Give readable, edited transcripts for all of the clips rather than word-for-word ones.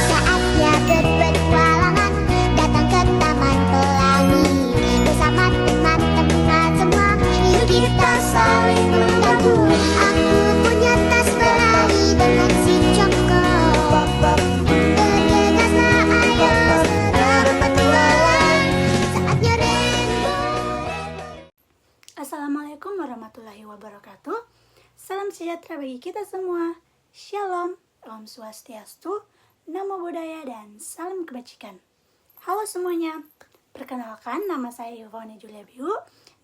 Saatnya berpetualangan, datang ke Taman Pelangi. Bersama teman-teman semua, yuk kita saling membantu. Aku punya tas berlari dengan si Joko. Bergegaslah ayo berpetualang. Saatnya rainbow. Assalamualaikum warahmatullahi wabarakatuh. Salam sejahtera bagi kita semua. Shalom, Om Swastiastu, Namo Buddhaya, dan salam kebajikan. Halo semuanya, perkenalkan nama saya Yvonne Julia Biu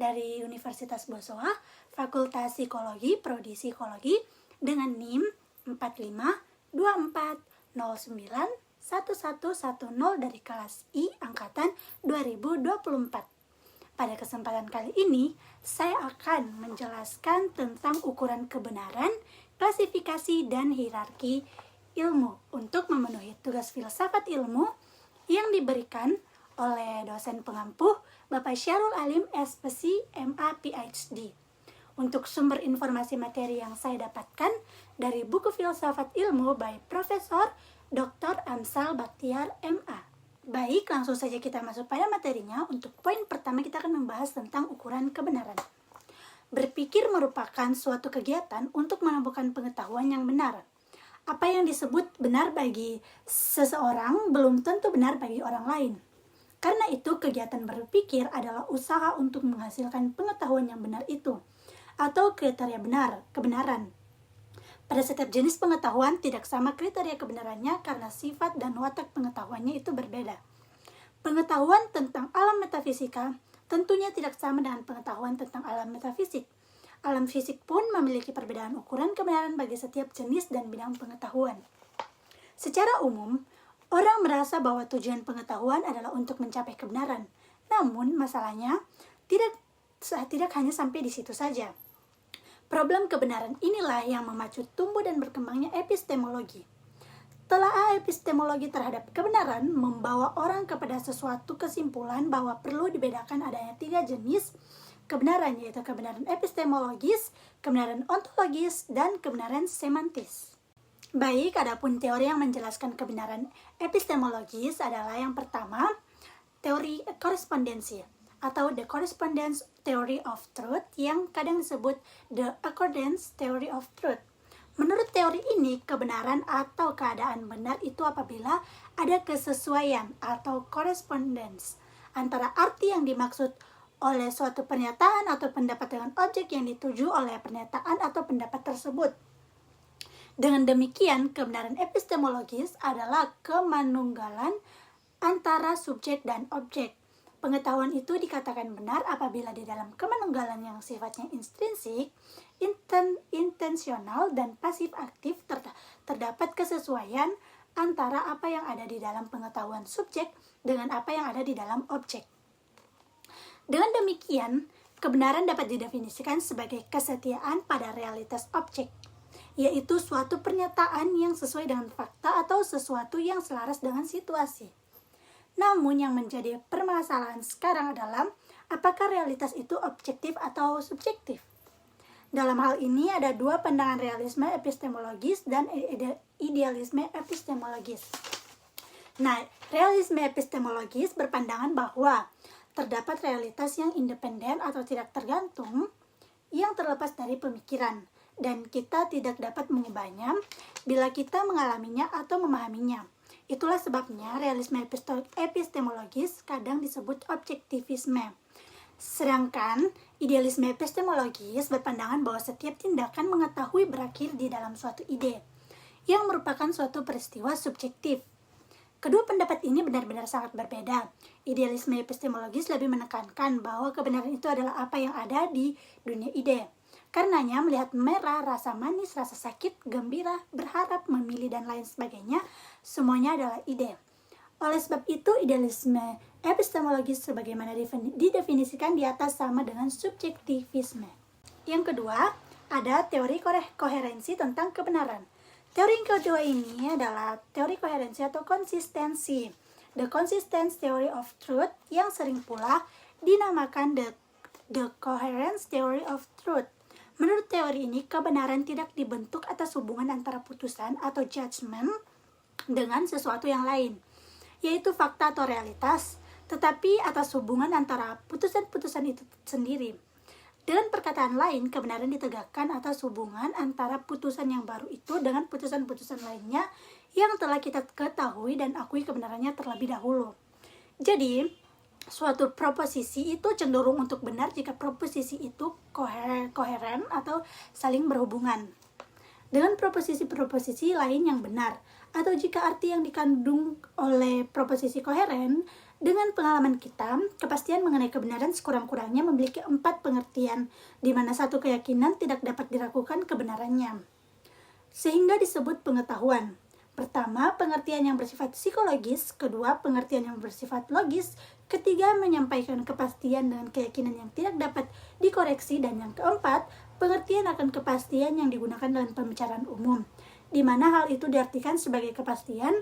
dari Universitas Bosowa, Fakultas Psikologi, Prodi Psikologi, dengan NIM 4524091110 dari kelas I angkatan 2024. Pada kesempatan kali ini, saya akan menjelaskan tentang ukuran kebenaran, klasifikasi, dan hierarki ilmu untuk memenuhi tugas filsafat ilmu yang diberikan oleh dosen pengampuh Bapak Syarul Alim, SPC, MA, PhD. Untuk sumber informasi materi yang saya dapatkan dari buku Filsafat Ilmu by Profesor Dr. Amsal Baktiar, MA. Baik, langsung saja kita masuk pada materinya. Untuk poin pertama kita akan membahas tentang ukuran kebenaran. Berpikir merupakan suatu kegiatan untuk menemukan pengetahuan yang benar. Apa yang disebut benar bagi seseorang belum tentu benar bagi orang lain. Karena itu, kegiatan berpikir adalah usaha untuk menghasilkan pengetahuan yang benar itu, atau kriteria kebenaran. Pada setiap jenis pengetahuan tidak sama kriteria kebenarannya karena sifat dan watak pengetahuannya itu berbeda. Pengetahuan tentang alam metafisika tentunya tidak sama dengan pengetahuan tentang alam metafisik. Alam fisik pun memiliki perbedaan ukuran kebenaran bagi setiap jenis dan bidang pengetahuan. Secara umum, orang merasa bahwa tujuan pengetahuan adalah untuk mencapai kebenaran. Namun, masalahnya tidak hanya sampai di situ saja. Problem kebenaran inilah yang memacu tumbuh dan berkembangnya epistemologi. Telaah epistemologi terhadap kebenaran membawa orang kepada sesuatu kesimpulan bahwa perlu dibedakan adanya 3 jenis kebenaran, yaitu kebenaran epistemologis, kebenaran ontologis, dan kebenaran semantis. Baik, adapun teori yang menjelaskan kebenaran epistemologis adalah yang pertama, teori korespondensi atau the correspondence theory of truth yang kadang disebut the accordance theory of truth. Menurut teori ini, kebenaran atau keadaan benar itu apabila ada kesesuaian atau correspondence antara arti yang dimaksud oleh suatu pernyataan atau pendapat dengan objek yang dituju oleh pernyataan atau pendapat tersebut. Dengan demikian, kebenaran epistemologis adalah kemanunggalan antara subjek dan objek. Pengetahuan itu dikatakan benar apabila di dalam kemanunggalan yang sifatnya intrinsik, intensional, dan pasif aktif terdapat kesesuaian antara apa yang ada di dalam pengetahuan subjek dengan apa yang ada di dalam objek. Dengan demikian, kebenaran dapat didefinisikan sebagai kesetiaan pada realitas objek, yaitu suatu pernyataan yang sesuai dengan fakta atau sesuatu yang selaras dengan situasi. Namun yang menjadi permasalahan sekarang adalah apakah realitas itu objektif atau subjektif. Dalam hal ini ada 2 pandangan realisme epistemologis dan idealisme epistemologis. Nah, realisme epistemologis berpandangan bahwa terdapat realitas yang independen atau tidak tergantung yang terlepas dari pemikiran, dan kita tidak dapat mengubahnya bila kita mengalaminya atau memahaminya. Itulah sebabnya realisme epistemologis kadang disebut objektivisme. Sedangkan idealisme epistemologis berpandangan bahwa setiap tindakan mengetahui berakhir di dalam suatu ide, yang merupakan suatu peristiwa subjektif. Kedua pendapat ini benar-benar sangat berbeda. Idealisme epistemologis lebih menekankan bahwa kebenaran itu adalah apa yang ada di dunia ide. Karenanya melihat merah, rasa manis, rasa sakit, gembira, berharap, memilih, dan lain sebagainya, semuanya adalah ide. Oleh sebab itu, idealisme epistemologis sebagaimana didefinisikan di atas sama dengan subjektivisme. Yang kedua, ada teori koherensi tentang kebenaran. Teori yang kedua ini adalah teori koherensi atau konsistensi. The Consistence Theory of Truth yang sering pula dinamakan the Coherence Theory of Truth. Menurut teori ini, kebenaran tidak dibentuk atas hubungan antara putusan atau judgment dengan sesuatu yang lain, yaitu fakta atau realitas, tetapi atas hubungan antara putusan-putusan itu sendiri. Dengan perkataan lain, kebenaran ditegakkan atas hubungan antara putusan yang baru itu dengan putusan-putusan lainnya yang telah kita ketahui dan akui kebenarannya terlebih dahulu. Jadi, suatu proposisi itu cenderung untuk benar jika proposisi itu koheren atau saling berhubungan dengan proposisi-proposisi lain yang benar, atau jika arti yang dikandung oleh proposisi koheren. Dengan pengalaman kita, kepastian mengenai kebenaran sekurang-kurangnya memiliki 4 pengertian, di mana satu keyakinan tidak dapat diragukan kebenarannya, sehingga disebut pengetahuan. Pertama, pengertian yang bersifat psikologis. Kedua, pengertian yang bersifat logis. Ketiga, menyampaikan kepastian dengan keyakinan yang tidak dapat dikoreksi. Dan yang keempat, pengertian akan kepastian yang digunakan dalam pembicaraan umum, di mana hal itu diartikan sebagai kepastian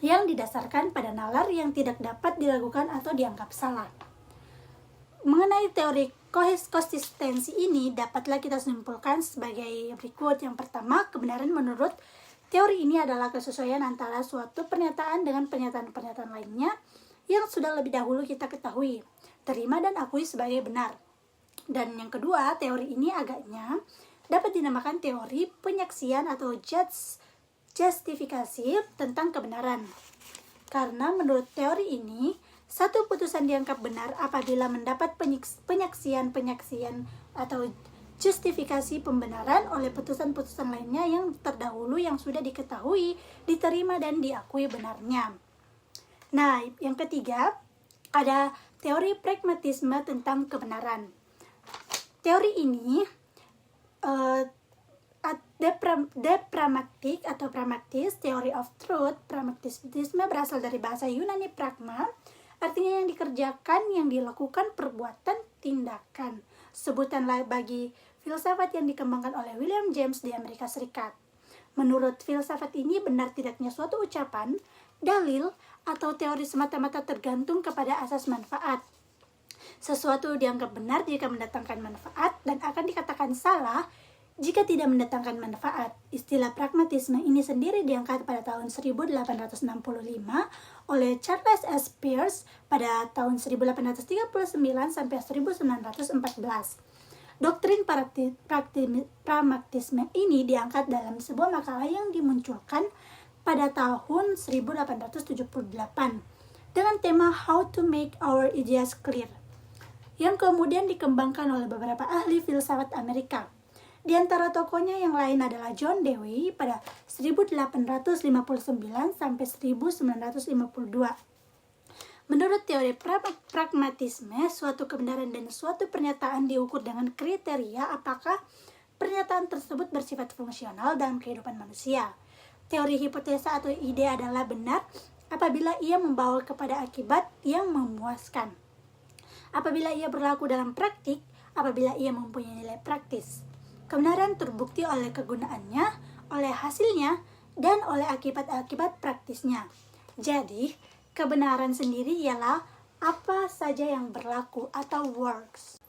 yang didasarkan pada nalar yang tidak dapat diragukan atau dianggap salah. Mengenai teori konsistensi ini dapatlah kita simpulkan sebagai berikut. Yang pertama, kebenaran menurut teori ini adalah kesesuaian antara suatu pernyataan dengan pernyataan-pernyataan lainnya yang sudah lebih dahulu kita ketahui, terima dan akui sebagai benar. Dan yang kedua, teori ini agaknya dapat dinamakan teori penyaksian atau justifikasi tentang kebenaran. Karena menurut teori ini, satu putusan dianggap benar apabila mendapat penyaksian atau justifikasi pembenaran oleh putusan-putusan lainnya yang terdahulu yang sudah diketahui, diterima, dan diakui benarnya. Nah, yang ketiga, ada teori pragmatisme tentang kebenaran. Teori ini pragmatik atau pragmatis, theory of truth. Pragmatisme berasal dari bahasa Yunani pragma, artinya yang dikerjakan, yang dilakukan, perbuatan, tindakan. Sebutan bagi filsafat yang dikembangkan oleh William James di Amerika Serikat. Menurut filsafat ini, benar tidaknya suatu ucapan, dalil, atau teori semata-mata tergantung kepada asas manfaat. Sesuatu dianggap benar jika mendatangkan manfaat dan akan dikatakan salah jika tidak mendatangkan manfaat. Istilah pragmatisme ini sendiri diangkat pada tahun 1865 oleh Charles S. Peirce pada tahun 1839 sampai 1914. Doktrin pragmatisme ini diangkat dalam sebuah makalah yang dimunculkan pada tahun 1878 dengan tema How to Make Our Ideas Clear, yang kemudian dikembangkan oleh beberapa ahli filsafat Amerika. Di antara tokohnya yang lain adalah John Dewey pada 1859 sampai 1952. Menurut teori pragmatisme, suatu kebenaran dan suatu pernyataan diukur dengan kriteria apakah pernyataan tersebut bersifat fungsional dalam kehidupan manusia. Teori hipotesa atau ide adalah benar apabila ia membawa kepada akibat yang memuaskan, apabila ia berlaku dalam praktik, apabila ia mempunyai nilai praktis. Kebenaran terbukti oleh kegunaannya, oleh hasilnya, dan oleh akibat-akibat praktisnya. Jadi, kebenaran sendiri ialah apa saja yang berlaku atau works.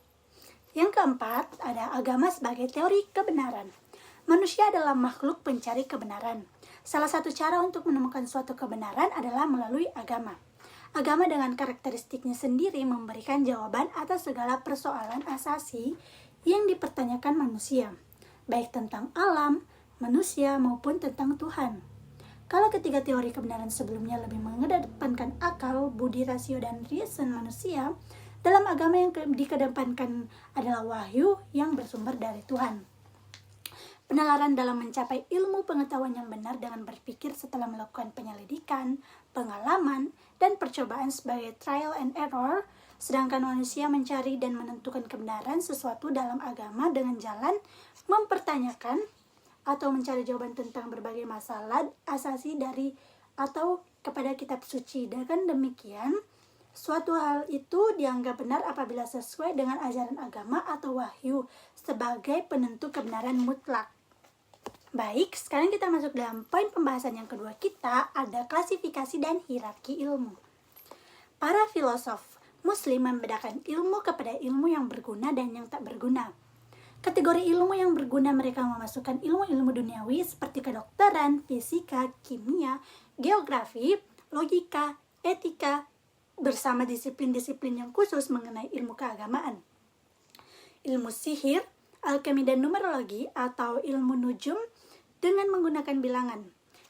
Yang keempat, ada agama sebagai teori kebenaran. Manusia adalah makhluk pencari kebenaran. Salah satu cara untuk menemukan suatu kebenaran adalah melalui agama. Agama dengan karakteristiknya sendiri memberikan jawaban atas segala persoalan asasi yang dipertanyakan manusia, baik tentang alam, manusia, maupun tentang Tuhan. Kalau ketiga teori kebenaran sebelumnya lebih mengedepankan akal, budi, rasio, dan reason manusia, dalam agama yang dikedepankan adalah wahyu yang bersumber dari Tuhan. Penalaran dalam mencapai ilmu pengetahuan yang benar dengan berpikir setelah melakukan penyelidikan, pengalaman, dan percobaan sebagai trial and error, sedangkan manusia mencari dan menentukan kebenaran sesuatu dalam agama dengan jalan mempertanyakan atau mencari jawaban tentang berbagai masalah asasi dari atau kepada kitab suci. Dengan demikian, suatu hal itu dianggap benar apabila sesuai dengan ajaran agama atau wahyu sebagai penentu kebenaran mutlak. Baik, sekarang kita masuk dalam poin pembahasan yang kedua kita, ada klasifikasi dan hierarki ilmu. Para filosof Muslim membedakan ilmu kepada ilmu yang berguna dan yang tak berguna. Kategori ilmu yang berguna mereka memasukkan ilmu-ilmu duniawi seperti kedokteran, fisika, kimia, geografi, logika, etika, bersama disiplin-disiplin yang khusus mengenai ilmu keagamaan. Ilmu sihir, alkemi dan numerologi atau ilmu nujum dengan menggunakan bilangan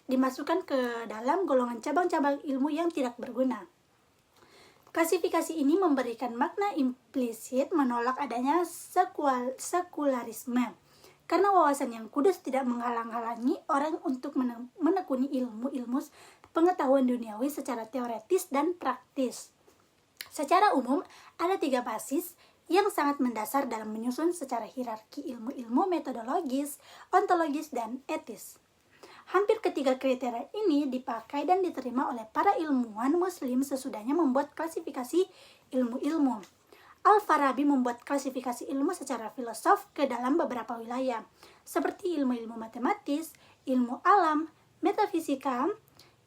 dimasukkan ke dalam golongan cabang-cabang ilmu yang tidak berguna. Klasifikasi ini memberikan makna implisit menolak adanya sekularisme, karena wawasan yang kudus tidak menghalang-halangi orang untuk menekuni ilmu-ilmu pengetahuan duniawi secara teoretis dan praktis. Secara umum, ada 3 basis yang sangat mendasar dalam menyusun secara hierarki ilmu-ilmu metodologis, ontologis, dan etis. Hampir ketiga kriteria ini dipakai dan diterima oleh para ilmuwan muslim sesudahnya membuat klasifikasi ilmu-ilmu. Al-Farabi membuat klasifikasi ilmu secara filosof ke dalam beberapa wilayah, seperti ilmu-ilmu matematis, ilmu alam, metafisika,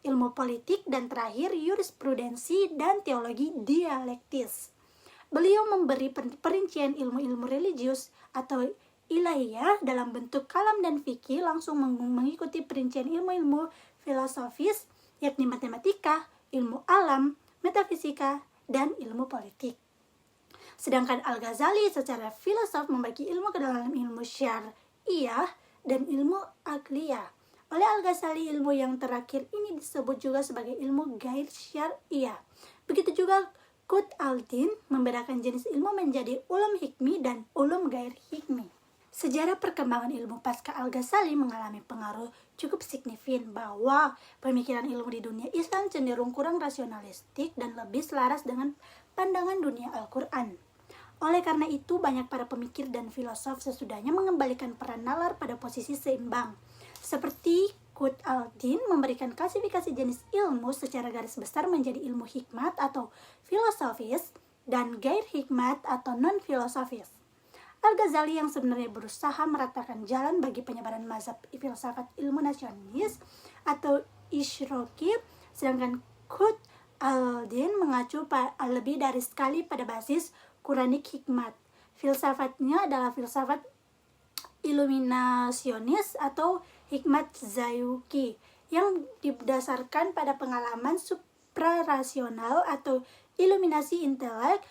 ilmu politik, dan terakhir jurisprudensi dan teologi dialektis. Beliau memberi perincian ilmu-ilmu religius atau ilahiyah dalam bentuk kalam dan fikih langsung mengikuti perincian ilmu-ilmu filosofis, yakni matematika, ilmu alam, metafisika, dan ilmu politik. Sedangkan Al-Ghazali secara filosof membagi ilmu ke dalam ilmu syar'iyah dan ilmu aqliyah. Oleh Al-Ghazali, ilmu yang terakhir ini disebut juga sebagai ilmu gair syar'iyah. Begitu juga Qut al-Din membedakan jenis ilmu menjadi ulum hikmi dan ulum gair hikmi. Sejarah perkembangan ilmu pasca Al-Ghazali mengalami pengaruh cukup signifikan bahwa pemikiran ilmu di dunia Islam cenderung kurang rasionalistik dan lebih selaras dengan pandangan dunia Al-Quran. Oleh karena itu, banyak para pemikir dan filosof sesudahnya mengembalikan peran nalar pada posisi seimbang. Seperti Qut al-Din memberikan klasifikasi jenis ilmu secara garis besar menjadi ilmu hikmat atau filosofis dan gair hikmat atau non-filosofis. Al-Ghazali yang sebenarnya berusaha meratakan jalan bagi penyebaran mazhab filsafat ilmu nasionalis atau Ishraqi, sedangkan Qut al-Din mengacu lebih dari sekali pada basis Quranik hikmat. Filsafatnya adalah filsafat iluminasionis atau hikmat Zayuki yang didasarkan pada pengalaman suprarasional atau iluminasi intelek,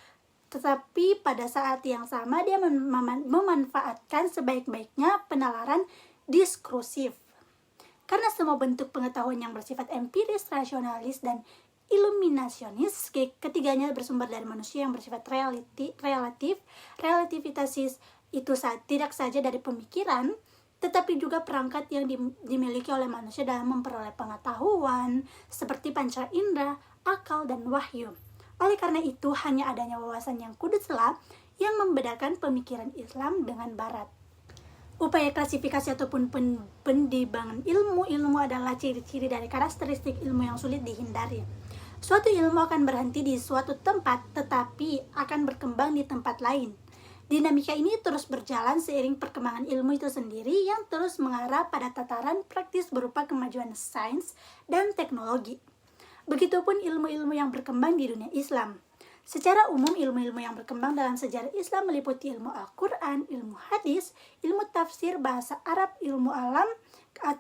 tetapi pada saat yang sama dia memanfaatkan sebaik-baiknya penalaran diskursif. Karena semua bentuk pengetahuan yang bersifat empiris, rasionalis, dan iluminasionis, ketiganya bersumber dari manusia yang bersifat relativitas itu tidak saja dari pemikiran, tetapi juga perangkat yang dimiliki oleh manusia dalam memperoleh pengetahuan, seperti panca indera, akal, dan wahyu. Oleh karena itu, hanya adanya wawasan yang kuduslah yang membedakan pemikiran Islam dengan Barat. Upaya klasifikasi ataupun pendibangan ilmu adalah ciri-ciri dari karakteristik ilmu yang sulit dihindari. Suatu ilmu akan berhenti di suatu tempat, tetapi akan berkembang di tempat lain. Dinamika ini terus berjalan seiring perkembangan ilmu itu sendiri yang terus mengarah pada tataran praktis berupa kemajuan sains dan teknologi. Begitupun ilmu-ilmu yang berkembang di dunia Islam. Secara umum, ilmu-ilmu yang berkembang dalam sejarah Islam meliputi ilmu Al-Quran, ilmu hadis, ilmu tafsir, bahasa Arab, ilmu alam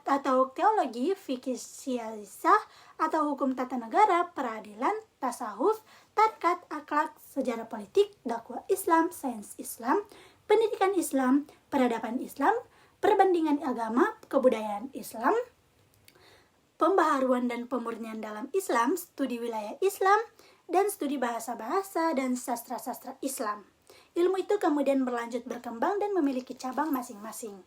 atau teologi, fikih siyasah atau hukum tata negara, peradilan, tasawuf, tarekat, akhlak, sejarah politik, dakwah Islam, sains Islam, pendidikan Islam, peradaban Islam, perbandingan agama, kebudayaan Islam, pembaharuan dan pemurnian dalam Islam, studi wilayah Islam, dan studi bahasa-bahasa dan sastra-sastra Islam. Ilmu itu kemudian berlanjut berkembang dan memiliki cabang masing-masing.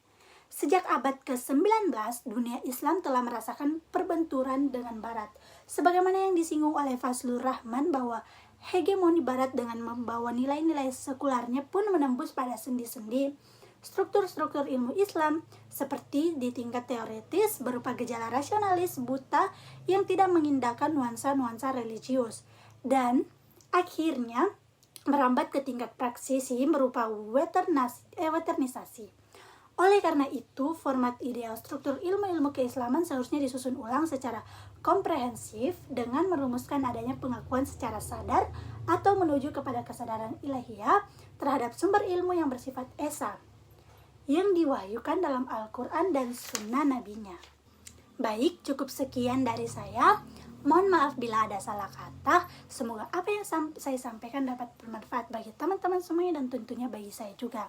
Sejak abad ke-19, dunia Islam telah merasakan perbenturan dengan Barat. Sebagaimana yang disinggung oleh Fazlur Rahman bahwa hegemoni Barat dengan membawa nilai-nilai sekularnya pun menembus pada sendi-sendi struktur-struktur ilmu Islam, seperti di tingkat teoritis berupa gejala rasionalis buta yang tidak mengindahkan nuansa-nuansa religius, dan akhirnya merambat ke tingkat praksisi berupa weternisasi. Oleh karena itu, format ideal struktur ilmu-ilmu keislaman seharusnya disusun ulang secara komprehensif dengan merumuskan adanya pengakuan secara sadar atau menuju kepada kesadaran ilahiyah terhadap sumber ilmu yang bersifat esa. yang diwahyukan dalam Al-Quran dan Sunnah Nabinya. Baik, cukup sekian dari saya. Mohon maaf bila ada salah kata. Semoga apa yang saya sampaikan dapat bermanfaat bagi teman-teman semuanya dan tentunya bagi saya juga.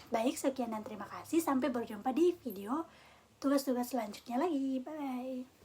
Baik, sekian dan terima kasih. Sampai berjumpa di video tugas-tugas selanjutnya lagi. Bye.